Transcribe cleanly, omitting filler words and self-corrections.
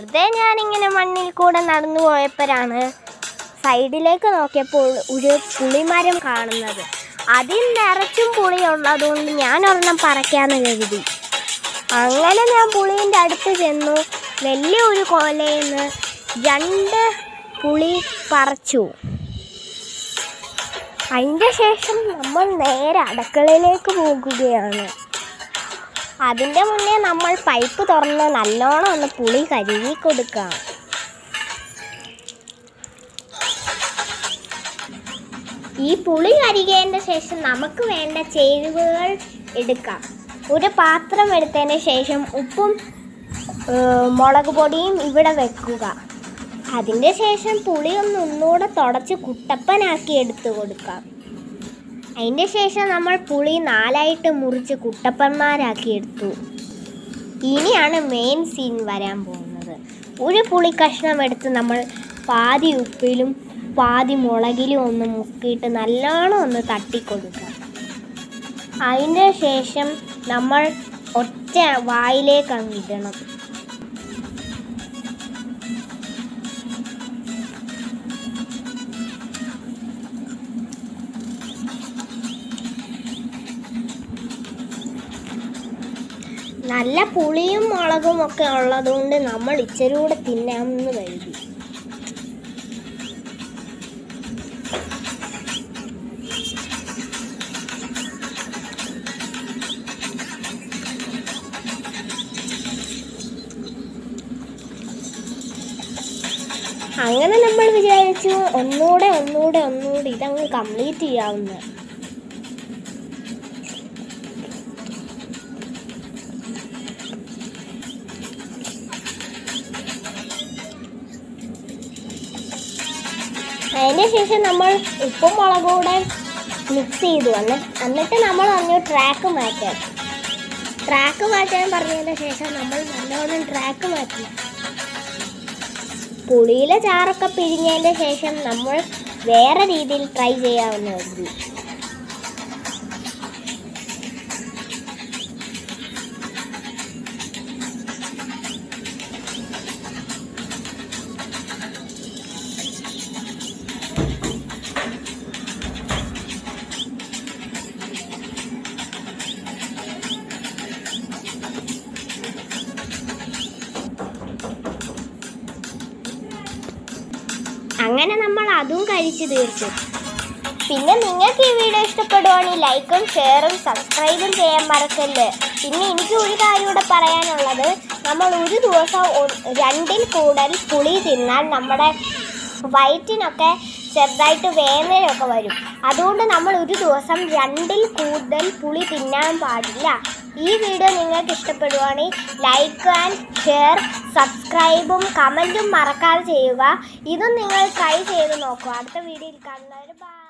വെറുതെ ഞാനിങ്ങനെ മണ്ണിൽ കൂടെ നടന്നു പോയപ്പോഴാണ് സൈഡിലേക്ക് നോക്കിയപ്പോൾ ഒരു പുളിമരം കാണുന്നത്. അതിൽ നിറച്ചും പുളിയുള്ളതുകൊണ്ട് ഞാൻ ഒരെണ്ണം പറിക്കാമെന്ന് കരുതി. അങ്ങനെ ഞാൻ പുളീൻ്റെ അടുത്ത് ചെന്നു. വലിയൊരു കൊലയിൽ നിന്ന് 2 പുളി പറിച്ചു. അതിൻ്റെ ശേഷം നമ്മൾ നേരെ അടുക്കളയിലേക്ക് പോകുകയാണ്. അതിൻ്റെ മുന്നേ നമ്മൾ പൈപ്പ് തുറന്ന് നല്ലോണം ഒന്ന് പുളി കഴുകി കൊടുക്കാം. ഈ പുളി കഴുകിയതിൻ്റെ ശേഷം നമുക്ക് വേണ്ട ചേരുവകൾ എടുക്കാം. ഒരു പാത്രം എടുത്തതിന് ശേഷം ഉപ്പും മുളക് പൊടിയും ഇവിടെ വെക്കുക. അതിൻ്റെ ശേഷം പുളി ഒന്നുകൂടെ തുടച്ച് കുട്ടപ്പനാക്കി എടുത്തു കൊടുക്കാം. അതിൻ്റെ ശേഷം നമ്മൾ പുളി 4ആയിട്ട് മുറിച്ച് കുട്ടപ്പന്മാരാക്കി എടുത്തു. ഇനിയാണ് മെയിൻ സീൻ വരാൻ പോകുന്നത്. ഒരു പുളി കഷ്ണം എടുത്ത് നമ്മൾ പാതി ഉപ്പിലും പാതി മുളകിലും ഒന്ന് മുക്കിയിട്ട് നല്ലോണം ഒന്ന് തട്ടിക്കൊടുക്കാം. അതിൻ്റെ ശേഷം നമ്മൾ ഒറ്റ വായിലേക്ക് അങ്ങിടണം. നല്ല പുളിയും മുളകും ഒക്കെ ഉള്ളതുകൊണ്ട് നമ്മൾ ഇച്ചിരി കൂടെ തിന്നാമെന്ന് കരുതി. അങ്ങനെ നമ്മൾ വിചാരിച്ചു ഒന്നുകൂടെ ഇതങ്ങ് കംപ്ലീറ്റ് ചെയ്യാവുന്ന. അതിന് ശേഷം നമ്മൾ ഉപ്പും മുളകും കൂടെ മിക്സ് ചെയ്തു. എന്നിട്ട് നമ്മൾ പറഞ്ഞു ട്രാക്ക് മാറ്റാൻ പറഞ്ഞതിന് ശേഷം നമ്മൾ നല്ലോണം ട്രാക്ക് മാറ്റി. പുളിയിലെ ചാറൊക്കെ പിഴിഞ്ഞതിൻ്റെ ശേഷം നമ്മൾ വേറെ രീതിയിൽ ട്രൈ ചെയ്യാവുന്നതാണ്. അങ്ങനെ നമ്മൾ അതും കഴിച്ച് തീർത്തു. പിന്നെ നിങ്ങൾക്ക് ഈ വീഡിയോ ഇഷ്ടപ്പെടുവാണെങ്കിൽ ലൈക്കും ഷെയറും സബ്സ്ക്രൈബും ചെയ്യാൻ മറക്കല്ലേ. പിന്നെ എനിക്ക് ഒരു കാര്യം കൂടെ പറയാനുള്ളത്, നമ്മൾ ഒരു ദിവസം 2ൽ കൂടുതൽ പുളി തിന്നാൽ നമ്മുടെ വയറ്റിനൊക്കെ ചെറുതായിട്ട് വേദനയൊക്കെ വരും. അതുകൊണ്ട് നമ്മൾ ഒരു ദിവസം 2ൽ കൂടുതൽ പുളി തിന്നാൻ പാടില്ല. ഈ വീഡിയോ നിങ്ങൾക്ക് ഇഷ്ടപ്പെടുവാണെങ്കിൽ ലൈക്ക് ആൻഡ് ഷെയർ സബ്സ്ക്രൈബും കമൻറ്റും മറക്കാതെ ചെയ്യുക. ഇതും നിങ്ങൾ ട്രൈ ചെയ്ത് നോക്കുക. അടുത്ത വീഡിയോയിൽ കാണുന്നവർ ബൈ.